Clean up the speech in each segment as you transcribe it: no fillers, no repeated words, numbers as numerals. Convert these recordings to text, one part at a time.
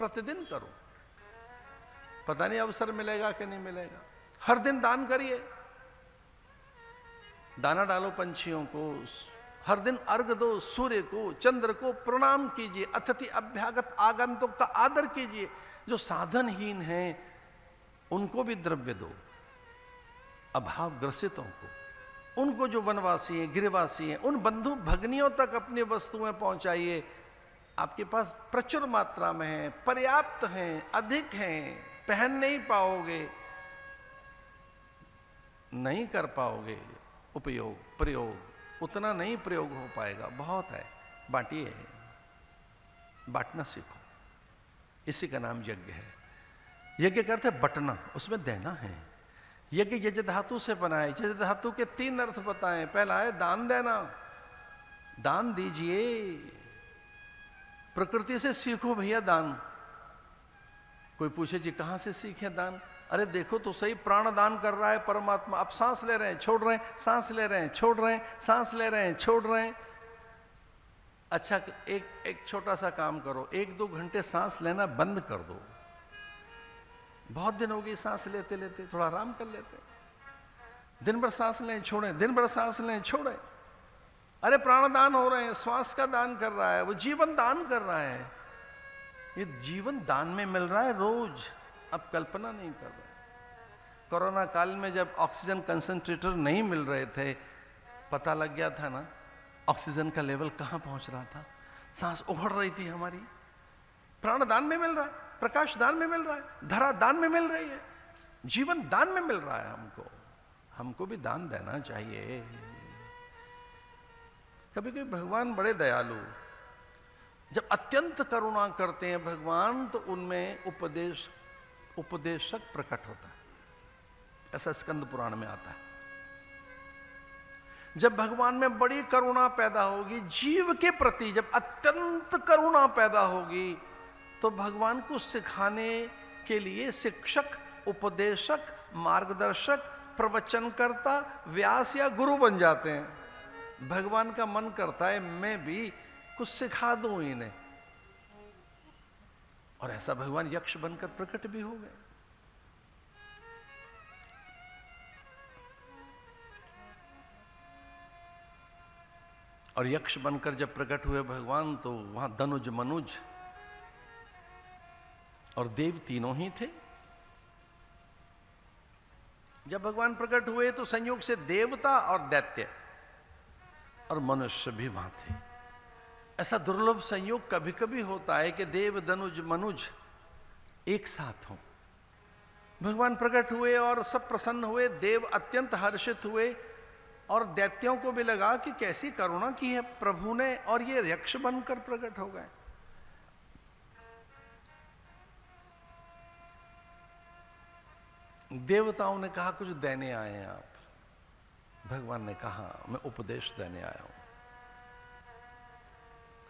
प्रतिदिन करो, पता नहीं अवसर मिलेगा कि नहीं मिलेगा। हर दिन दान करिए, दाना डालो पंछियों को, हर दिन अर्घ दो सूर्य को, चंद्र को प्रणाम कीजिए, अतिथि अभ्यागत आगंतुक का आदर कीजिए। जो साधनहीन हैं उनको भी द्रव्य दो, अभाव ग्रसितों को, उनको जो वनवासी हैं गिरिवासी हैं उन बंधु भगनियों तक अपनी वस्तुएं पहुंचाइए। आपके पास प्रचुर मात्रा में है, पर्याप्त हैं, अधिक हैं, पहन नहीं पाओगे, नहीं कर पाओगे उपयोग प्रयोग, उतना नहीं प्रयोग हो पाएगा, बहुत है, बांटिए, बांटना सीखो। इसी का नाम यज्ञ है। यज्ञ का अर्थ है बटना, उसमें देना है। यज्ञ यज्ञ धातु से बना है। यज्ञ धातु के 3 अर्थ बताएं। पहला है दान देना, दान दीजिए, प्रकृति से सीखो भैया दान। कोई पूछे जी कहां से सीखे दान? अरे देखो तो सही, प्राण दान कर रहा है परमात्मा। अब सांस ले रहे हैं छोड़ रहे हैं, सांस ले रहे हैं छोड़ रहे हैं, सांस ले रहे हैं छोड़ रहे हैं। अच्छा, एक छोटा सा काम करो, 1-2 घंटे सांस लेना बंद कर दो। बहुत दिन हो गई सांस लेते लेते, थोड़ा आराम कर लेते। दिन भर सांस लें छोड़ें, दिन भर सांस लें छोड़ें। अरे प्राणदान हो रहे हैं, श्वास का दान कर रहा है, वो जीवन दान कर रहा है। ये जीवन दान में मिल रहा है रोज, अब कल्पना नहीं कर रहे। कोरोना काल में जब ऑक्सीजन कंसंट्रेटर नहीं मिल रहे थे, पता लग गया था ना ऑक्सीजन का लेवल कहां पहुंच रहा था, सांस उखड़ रही थी हमारी। प्राणदान में मिल रहा है, प्रकाश दान में मिल रहा है, धरा दान में मिल रही है, जीवन दान में मिल रहा है। हमको भी दान देना चाहिए। कभी कभी भगवान बड़े दयालु, जब अत्यंत करुणा करते हैं भगवान, तो उनमें उपदेशक प्रकट होता है। ऐसा स्कंद पुराण में आता है। जब भगवान में बड़ी करुणा पैदा होगी जीव के प्रति, जब अत्यंत करुणा पैदा होगी, तो भगवान को सिखाने के लिए शिक्षक, उपदेशक, मार्गदर्शक, प्रवचनकर्ता, व्यास या गुरु बन जाते हैं। भगवान का मन करता है मैं भी कुछ सिखा दूं इन्हें, और ऐसा भगवान यक्ष बनकर प्रकट भी हो गए। और यक्ष बनकर जब प्रकट हुए भगवान, तो वहां धनुज मनुज और देव तीनों ही थे। जब भगवान प्रकट हुए तो संयोग से देवता और दैत्य और मनुष्य भी वहां थे। ऐसा दुर्लभ संयोग कभी कभी होता है कि देव धनुज मनुज एक साथ हों। भगवान प्रकट हुए और सब प्रसन्न हुए, देव अत्यंत हर्षित हुए, और दैत्यों को भी लगा कि कैसी करुणा की है प्रभु ने, और ये यक्ष बनकर प्रकट हो गए। देवताओं ने कहा कुछ देने आए हैं आप। भगवान ने कहा मैं उपदेश देने आया हूं।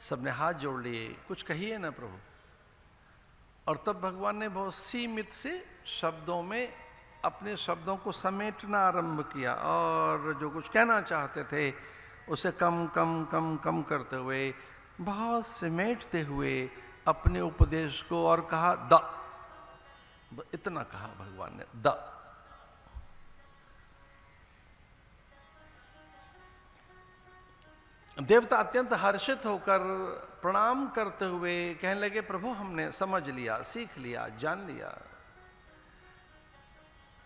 सबने हाथ जोड़ लिए, कुछ कहिए ना प्रभु। और तब भगवान ने बहुत सीमित से शब्दों में अपने शब्दों को समेटना आरंभ किया, और जो कुछ कहना चाहते थे उसे कम कम कम कम करते हुए, बहुत समेटते हुए अपने उपदेश को, और कहा द, इतना कहा भगवान ने, द। देवता अत्यंत हर्षित होकर प्रणाम करते हुए कहने लगे प्रभु हमने समझ लिया, सीख लिया, जान लिया,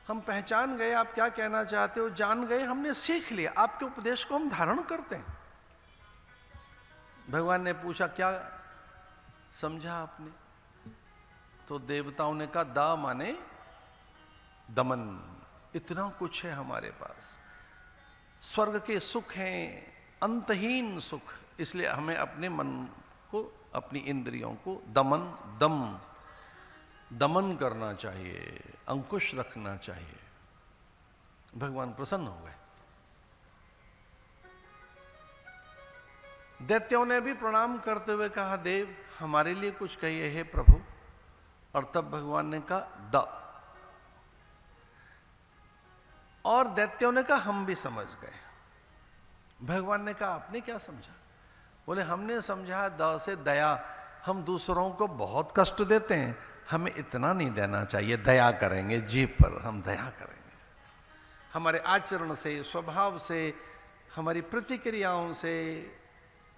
हम पहचान गए आप क्या कहना चाहते हो, जान गए, हमने सीख लिया, आपके उपदेश को हम धारण करते हैं। भगवान ने पूछा क्या समझा आपने? तो देवताओं ने कहा दा माने दमन, इतना कुछ है हमारे पास, स्वर्ग के सुख हैं, अंतहीन सुख, इसलिए हमें अपने मन को, अपनी इंद्रियों को दमन करना चाहिए, अंकुश रखना चाहिए। भगवान प्रसन्न हो गए। दैत्यों ने भी प्रणाम करते हुए कहा देव हमारे लिए कुछ कहिए हे प्रभु। और तब भगवान ने कहा द, और दैत्यों ने कहा हम भी समझ गए। भगवान ने कहा आपने क्या समझा? बोले हमने समझा द से दया, हम दूसरों को बहुत कष्ट देते हैं, हमें इतना नहीं देना चाहिए। दया करेंगे जीव पर, हम दया करेंगे। हमारे आचरण से, स्वभाव से, हमारी प्रतिक्रियाओं से,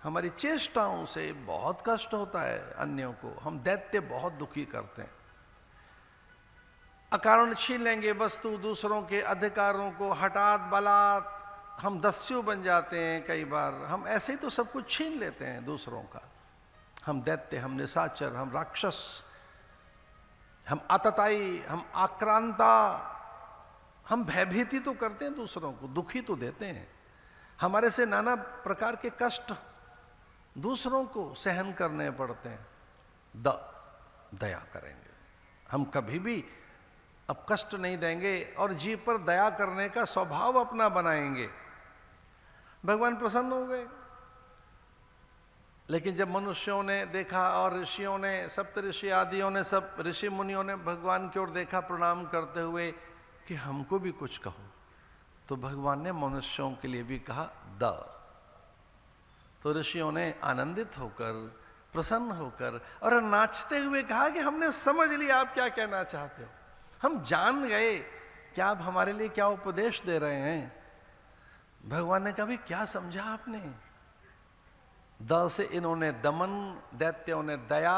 हमारी चेष्टाओं से बहुत कष्ट होता है अन्यों को। हम दैत्य बहुत दुखी करते हैं। अकारण छीन लेंगे वस्तु, दूसरों के अधिकारों को हठात बलात् हम दस्यु बन जाते हैं। कई बार हम ऐसे ही तो सब कुछ छीन लेते हैं दूसरों का। हम दैत्य, हम निशाचर, हम राक्षस, हम आतताई, हम आक्रांता, हम भयभीति तो करते हैं दूसरों को, दुखी तो देते हैं। हमारे से नाना प्रकार के कष्ट दूसरों को सहन करने पड़ते हैं। दया करेंगे, हम कभी भी अब कष्ट नहीं देंगे और जीव पर दया करने का स्वभाव अपना बनाएंगे। भगवान प्रसन्न हो गए। लेकिन जब मनुष्यों ने देखा और ऋषियों ने, सप्त ऋषि आदियों ने, सब ऋषि मुनियों ने भगवान की ओर देखा प्रणाम करते हुए कि हमको भी कुछ कहो, तो भगवान ने मनुष्यों के लिए भी कहा तो ऋषियों ने आनंदित होकर, प्रसन्न होकर और नाचते हुए कहा कि हमने समझ लिया आप क्या कहना चाहते हो, हम जान गए कि आप हमारे लिए क्या उपदेश दे रहे हैं। भगवान ने कहा भी क्या समझा आपने? द से इन्होंने दमन, दैत्यों ने दया,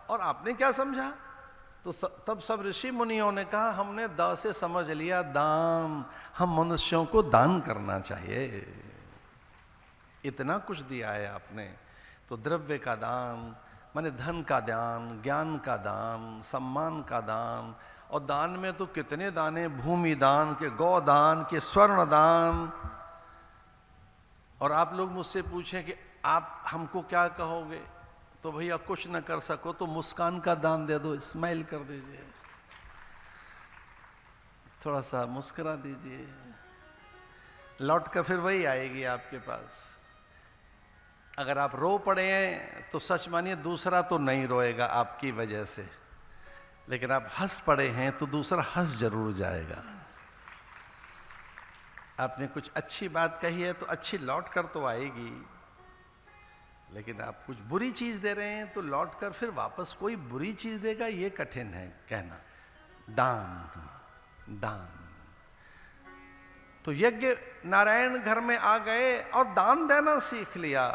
और आपने क्या समझा? तो तब सब ऋषि मुनियों ने कहा हमने द से समझ लिया दान, हम मनुष्यों को दान करना चाहिए। इतना कुछ दिया है आपने, तो द्रव्य का दान माने धन का दान, ज्ञान का दान, सम्मान का दान, और दान में तो कितने दान है, भूमि दान के, गौ दान के, स्वर्ण दान। और आप लोग मुझसे पूछें कि आप हमको क्या कहोगे, तो भैया कुछ न कर सको तो मुस्कान का दान दे दो, स्माइल कर दीजिए, थोड़ा सा मुस्कुरा दीजिए, लौट कर फिर वही आएगी आपके पास। अगर आप रो पड़े हैं तो सच मानिए दूसरा तो नहीं रोएगा आपकी वजह से, लेकिन आप हंस पड़े हैं तो दूसरा हंस जरूर जाएगा। आपने कुछ अच्छी बात कही है तो अच्छी लौट कर तो आएगी, लेकिन आप कुछ बुरी चीज दे रहे हैं तो लौट कर फिर वापस कोई बुरी चीज देगा, ये कठिन है कहना। दान, दान। तो यज्ञ नारायण घर में आ गए और दान देना सीख लिया।